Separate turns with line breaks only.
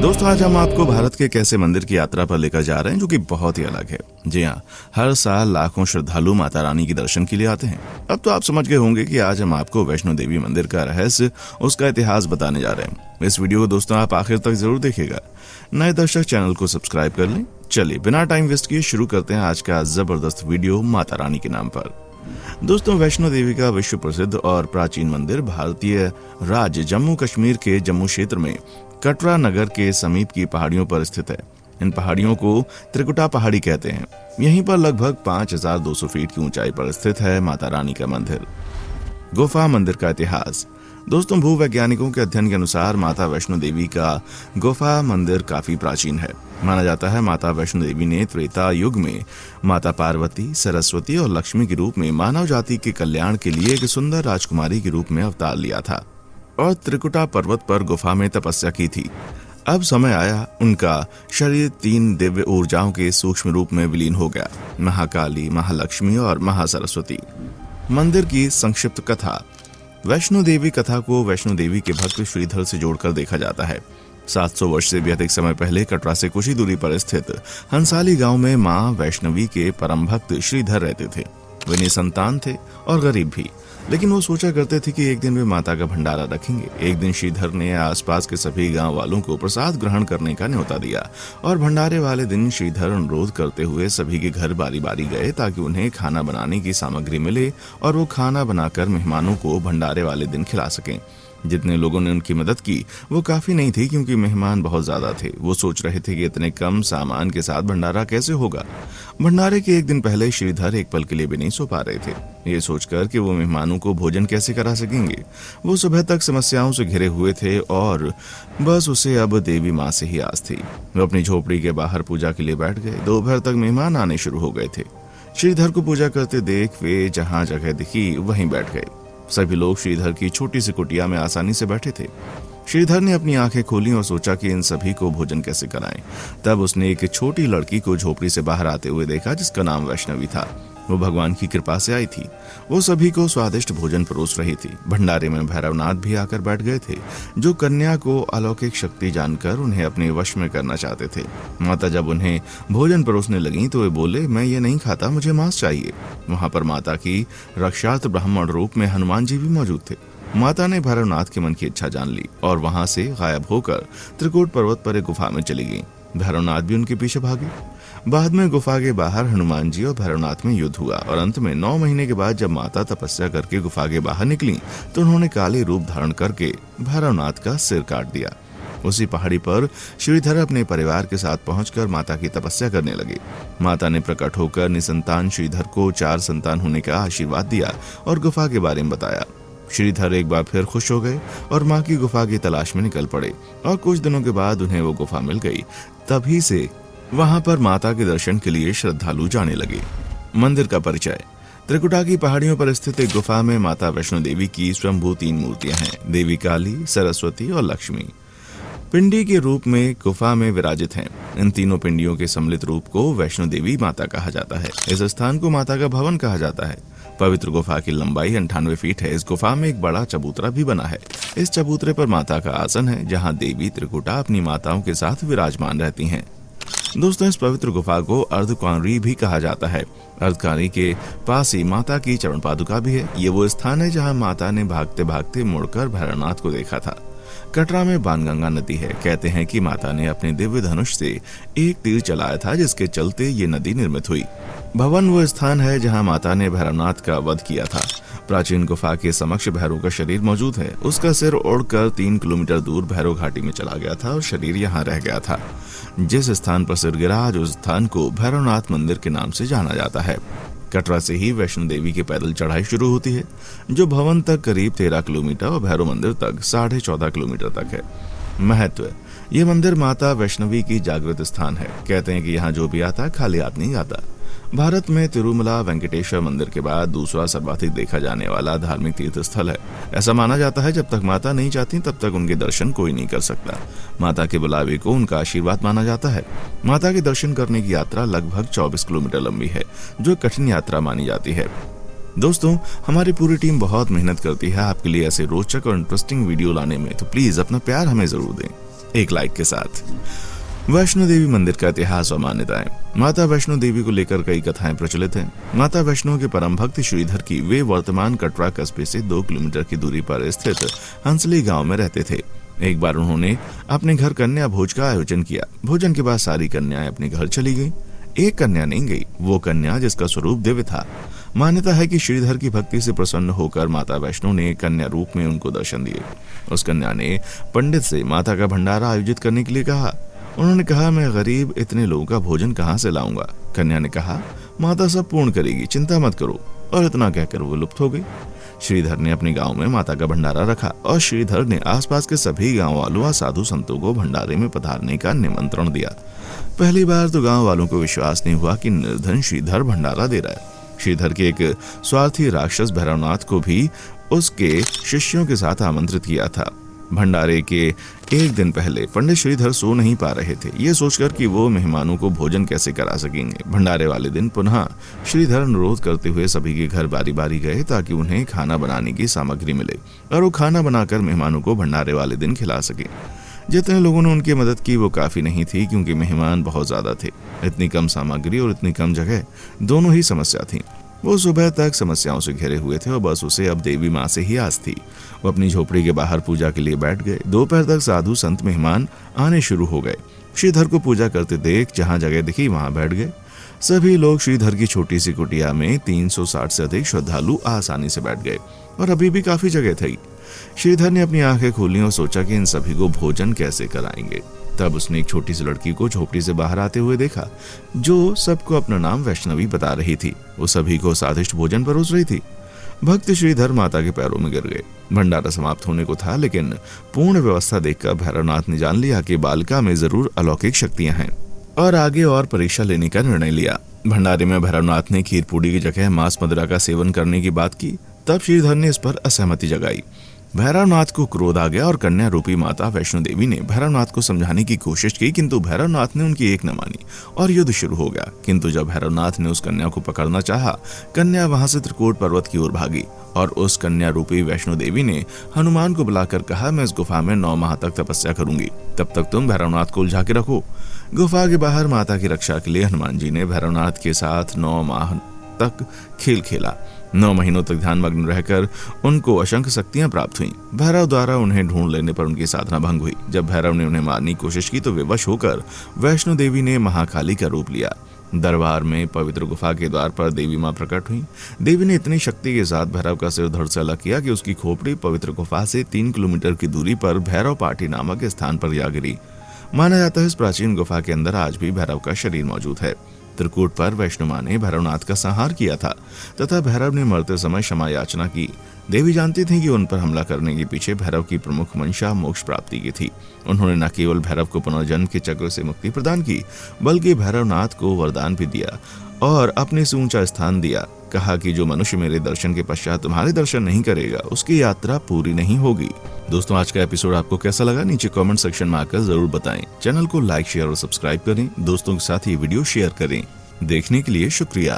दोस्तों, आज हम आपको भारत के एक ऐसे मंदिर की यात्रा पर लेकर जा रहे हैं जो कि बहुत ही अलग है। जी हाँ, हर साल लाखों श्रद्धालु माता रानी के दर्शन के लिए आते हैं। अब तो आप समझ गए होंगे कि आज हम आपको वैष्णो देवी मंदिर का रहस्य, उसका इतिहास बताने जा रहे हैं। इस वीडियो को दोस्तों आप आखिर तक जरूर देखिएगा। नए दर्शक चैनल को सब्सक्राइब कर लें। चलिए बिना टाइम वेस्ट किए शुरू करते हैं आज का जबरदस्त वीडियो माता रानी के नाम पर। दोस्तों, वैष्णो देवी का विश्व प्रसिद्ध और प्राचीन मंदिर भारतीय राज्य जम्मू कश्मीर के जम्मू क्षेत्र में कटरा नगर के समीप की पहाड़ियों पर स्थित है। इन पहाड़ियों को त्रिकुटा पहाड़ी कहते हैं। यहीं पर लगभग 5200 फीट की ऊंचाई पर स्थित है माता रानी का मंदिर। गुफा मंदिर का इतिहास। दोस्तों, भूवैज्ञानिकों के अध्ययन के अनुसार माता वैष्णो देवी का गुफा मंदिर काफी प्राचीन है। माना जाता है माता वैष्णो देवी ने त्रेता युग में माता पार्वती, सरस्वती और लक्ष्मी के रूप में मानव जाति के कल्याण के लिए एक सुंदर राजकुमारी के रूप में अवतार लिया था और त्रिकुटा पर्वत पर गुफा में तपस्या की थी। अब समय आया, उनका शरीर 3 दिव्य ऊर्जाओं के सूक्ष्म रूप में विलीन हो गया, महाकाली, महालक्ष्मी और महासरस्वती। मंदिर की संक्षिप्त कथा। वैष्णो देवी कथा को वैष्णो देवी के भक्त श्रीधर से जोड़कर देखा जाता है। 700 वर्ष से भी अधिक समय पहले कटरा से कुछ ही दूरी पर स्थित हंसाली गांव में मां वैष्णवी के परम भक्त श्रीधर रहते थे। वे निसंतान थे और गरीब भी, लेकिन वो सोचा करते थे कि एक दिन वे माता का भंडारा रखेंगे। एक दिन श्रीधर ने आसपास के सभी गांव वालों को प्रसाद ग्रहण करने का न्योता दिया और भंडारे वाले दिन श्रीधर अनुरोध करते हुए सभी के घर बारी बारी गए ताकि उन्हें खाना बनाने की सामग्री मिले और वो खाना बनाकर मेहमानों को भंडारे वाले दिन खिला सकें। जितने लोगों ने उनकी मदद की वो काफी नहीं थी, क्योंकि मेहमान बहुत ज्यादा थे। वो सोच रहे थे कि इतने कम सामान के साथ भंडारा कैसे होगा। भंडारे के एक दिन पहले श्रीधर एक पल के लिए भी नहीं सो पा रहे थे, ये सोचकर कि वो मेहमानों को भोजन कैसे करा सकेंगे। वो सुबह तक समस्याओं से घिरे हुए थे और बस उसे अब देवी माँ से ही आस थी। वो अपनी झोपड़ी के बाहर पूजा के लिए बैठ गए। दोपहर तक मेहमान आने शुरू हो गए थे। श्रीधर को पूजा करते देख वे जहाँ जगह दिखी वहीं बैठ गए। सभी लोग श्रीधर की छोटी सी कुटिया में आसानी से बैठे थे। श्रीधर ने अपनी आंखें खोली और सोचा कि इन सभी को भोजन कैसे कराएं। तब उसने एक छोटी लड़की को झोपड़ी से बाहर आते हुए देखा, जिसका नाम वैष्णवी था। वो भगवान की कृपा से आई थी। वो सभी को स्वादिष्ट भोजन परोस रही थी। भंडारे में भैरवनाथ भी आकर बैठ गए थे, जो कन्या को अलौकिक शक्ति जानकर उन्हें अपने वश में करना चाहते थे। माता जब उन्हें भोजन परोसने लगी तो वे बोले, मैं ये नहीं खाता, मुझे मांस चाहिए। वहां पर माता की रक्षार्थ ब्राह्मण रूप में हनुमान जी भी मौजूद थे। माता ने भैरवनाथ के मन की इच्छा जान ली और वहां से गायब होकर त्रिकुट पर्वत पर एक गुफा में चली गई। भैरवनाथ भी उनके पीछे भागे। बाद में गुफा के बाहर हनुमान जी और भैरवनाथ में युद्ध हुआ और अंत में 9 महीने के बाद जब माता तपस्या करके गुफा के बाहर निकली तो उन्होंने काली रूप धारण करके भैरवनाथ का सिर काट दिया। उसी पहाड़ी पर श्रीधर अपने परिवार के साथ पहुंचकर माता की तपस्या करने लगे। माता ने प्रकट होकर निसंतान श्रीधर को 4 संतान होने का आशीर्वाद दिया और गुफा के बारे में बताया। श्रीधर एक बार फिर खुश हो गए और माँ की गुफा की तलाश में निकल पड़े और कुछ दिनों के बाद उन्हें वो गुफा मिल गई। तभी से वहां पर माता के दर्शन के लिए श्रद्धालु जाने लगे। मंदिर का परिचय। त्रिकुटा की पहाड़ियों पर स्थित एक गुफा में माता वैष्णो देवी की स्वयंभू 3 मूर्तियां हैं। देवी काली, सरस्वती और लक्ष्मी पिंडी के रूप में गुफा में विराजित हैं। इन तीनों पिंडियों के सम्मिलित रूप को वैष्णो देवी माता कहा जाता है। इस स्थान को माता का भवन कहा जाता है। पवित्र गुफा की लंबाई 98 फीट है। इस गुफा में एक बड़ा चबूतरा भी बना है। इस चबूतरे पर माता का आसन है, जहाँ देवी त्रिकुटा अपनी माताओं के साथ विराजमान रहती हैं। दोस्तों, इस पवित्र गुफा को अर्धकुंवारी भी कहा जाता है। अर्धकुंवारी के पास ही माता की चरण पादुका भी है। ये वो स्थान है जहाँ माता ने भागते भागते मुड़कर भैरवनाथ को देखा था। कटरा में बाणगंगा नदी है। कहते हैं कि माता ने अपने दिव्य धनुष से एक तीर चलाया था, जिसके चलते ये नदी निर्मित हुई। भवन वो स्थान है जहां माता ने भैरवनाथ का वध किया था। प्राचीन गुफा के समक्ष भैरव का शरीर मौजूद है। उसका सिर उड़कर 3 किलोमीटर दूर भैरव घाटी में चला गया था और शरीर यहाँ रह गया था। जिस स्थान पर सिर गिरा, आज उस स्थान को भैरवनाथ मंदिर के नाम से जाना जाता है। कटरा से ही वैष्णो देवी की पैदल चढ़ाई शुरू होती है, जो भवन तक करीब 13 किलोमीटर और भैरव मंदिर तक 14.5 किलोमीटर तक है। महत्व। ये मंदिर माता वैष्णवी की जागृत स्थान है। कहते हैं कि यहाँ जो भी आता खाली हाथ नहीं आता। भारत में तिरुमला वेंकटेश्वर मंदिर के बाद दूसरा सर्वाधिक देखा जाने वाला धार्मिक तीर्थ स्थल है। ऐसा माना जाता है जब तक माता नहीं चाहती तब तक उनके दर्शन कोई नहीं कर सकता। माता के बुलावे को उनका आशीर्वाद माना जाता है। माता के दर्शन करने की यात्रा लगभग 24 किलोमीटर लंबी है, जो कठिन यात्रा मानी जाती है। दोस्तों, हमारी पूरी टीम बहुत मेहनत करती है आपके लिए ऐसे रोचक और इंटरेस्टिंग वीडियो लाने में, तो प्लीज अपना प्यार हमें जरूर दें। एक लाइक के साथ। वैष्णो देवी मंदिर का इतिहास और मान्यताएं। माता वैष्णो देवी को लेकर कई कथाएं प्रचलित हैं। माता वैष्णो के परम भक्त श्रीधर की वे वर्तमान कटरा कस्बे से 2 किलोमीटर की दूरी पर स्थित हंसली गांव में रहते थे। एक बार उन्होंने अपने घर कन्या भोज का आयोजन किया। भोजन के बाद सारी कन्याएं अपने घर चली गईं। एक कन्या नहीं गई, वो कन्या जिसका स्वरूप दिव्य था। मान्यता है कि श्रीधर की भक्ति से प्रसन्न होकर माता वैष्णो ने कन्या रूप में उनको दर्शन दिए। उस कन्या ने पंडित से माता का भंडारा आयोजित करने के लिए कहा। उन्होंने कहा, मैं गरीब इतने लोगों का भोजन कहाँ से लाऊंगा। कन्या ने कहा, माता सब पूर्ण करेगी, चिंता मत करो। और इतना कहकर वो लुप्त हो गई। श्रीधर ने अपने गांव में माता का भंडारा रखा और श्रीधर ने आसपास के सभी गांव वालों और साधु संतों को भंडारे में पधारने का निमंत्रण दिया। पहली बार तो गांव वालों को विश्वास नहीं हुआ कि निर्धन श्रीधर भंडारा दे रहा है। श्रीधर के एक स्वार्थी राक्षस भैरवनाथ को भी उसके शिष्यों के साथ आमंत्रित किया था। भंडारे के एक दिन पहले पंडित श्रीधर सो नहीं पा रहे थे, ये सोचकर कि वो मेहमानों को भोजन कैसे करा सकेंगे। भंडारे वाले दिन पुनः श्रीधर अनुरोध करते हुए सभी के घर बारी बारी गए ताकि उन्हें खाना बनाने की सामग्री मिले और वो खाना बनाकर मेहमानों को भंडारे वाले दिन खिला सके। जितने लोगों ने उनकी मदद की वो काफी नहीं थी, क्योंकि मेहमान बहुत ज्यादा थे। इतनी कम सामग्री और इतनी कम जगह, दोनों ही समस्या थी। वो सुबह तक समस्याओं से घिरे हुए थे और बस उसे अब देवी माँ से ही आस थी। वो अपनी झोपड़ी के बाहर पूजा के लिए बैठ गए। दोपहर तक साधु संत मेहमान आने शुरू हो गए। श्रीधर को पूजा करते देख जहाँ जगह दिखी वहां बैठ गए। सभी लोग श्रीधर की छोटी सी कुटिया में 360 से अधिक श्रद्धालु आसानी से बैठ गए और अभी भी काफी जगह थी। श्रीधर ने अपनी आंखें खोली और सोचा कि इन सभी को भोजन कैसे कराएंगे। तब उसने एक छोटी सी लड़की को झोपड़ी से बाहर आते हुए देखा, जो सबको अपना नाम वैष्णवी बता रही थी। वो सभी को स्वादिष्ट भोजन परोस रही थी। भक्त श्रीधर माता के पैरों में गिर गए। भंडारा समाप्त होने को था, लेकिन पूर्ण व्यवस्था देखकर भैरवनाथ ने जान लिया कि बालिका में जरूर अलौकिक शक्तियां हैं और आगे और परीक्षा लेने का निर्णय लिया। भंडारे में भैरवनाथ ने खीर पूड़ी की जगह मांस मदिरा का सेवन करने की बात की। तब श्रीधर ने इस पर असहमति जगाई। भैरवनाथ को क्रोध आ गया और कन्या रूपी माता वैष्णो देवी ने भैरवनाथ को समझाने की कोशिश की, किंतु भैरवनाथ ने उनकी एक न मानी और युद्ध शुरू हो गया। किंतु जब भैरवनाथ ने उस कन्या को पकड़ना चाहा, कन्या वहां से त्रिकूट पर्वत की ओर भागी और उस कन्या रूपी वैष्णो देवी ने हनुमान को बुलाकर कहा, मैं इस गुफा में 9 माह तक तपस्या करूंगी, तब तक तुम भैरवनाथ को उलझा के रखो। गुफा के बाहर माता की रक्षा के लिए हनुमान जी ने भैरवनाथ के साथ 9 माह तक खेल खेला। 9 महीनों तक ध्यानमग्न रहकर उनको असंख्य शक्तियां प्राप्त हुईं। भैरव द्वारा उन्हें ढूंढ लेने पर उनकी साधना भंग हुई। जब भैरव ने उन्हें मारने की कोशिश की तो विवश होकर वैष्णो देवी ने महाकाली का रूप लिया। दरबार में पवित्र गुफा के द्वार पर देवी मां प्रकट हुई। देवी ने इतनी शक्ति के साथ भैरव का सिर धड़ से अलग किया कि उसकी खोपड़ी पवित्र गुफा से 3 किलोमीटर की दूरी पर भैरव पाटी नामक स्थान पर जा गिरी। माना जाता है इस प्राचीन गुफा के अंदर आज भी भैरव का शरीर मौजूद है। त्रिकूट पर वैष्णो मां ने भैरवनाथ का संहार किया था तथा भैरव ने मरते समय क्षमा याचना की। देवी जानती थी कि उन पर हमला करने के पीछे भैरव की प्रमुख मंशा मोक्ष प्राप्ति की थी। उन्होंने न केवल भैरव को पुनर्जन्म के चक्र से मुक्ति प्रदान की, बल्कि भैरवनाथ को वरदान भी दिया और अपने से ऊंचा स्थान दिया। कहा कि जो मनुष्य मेरे दर्शन के पश्चात तुम्हारे दर्शन नहीं करेगा, उसकी यात्रा पूरी नहीं होगी। दोस्तों, आज का एपिसोड आपको कैसा लगा नीचे कमेंट सेक्शन में आकर जरूर बताएं। चैनल को लाइक, शेयर और सब्सक्राइब करें। दोस्तों के साथ ये वीडियो शेयर करें। देखने के लिए शुक्रिया।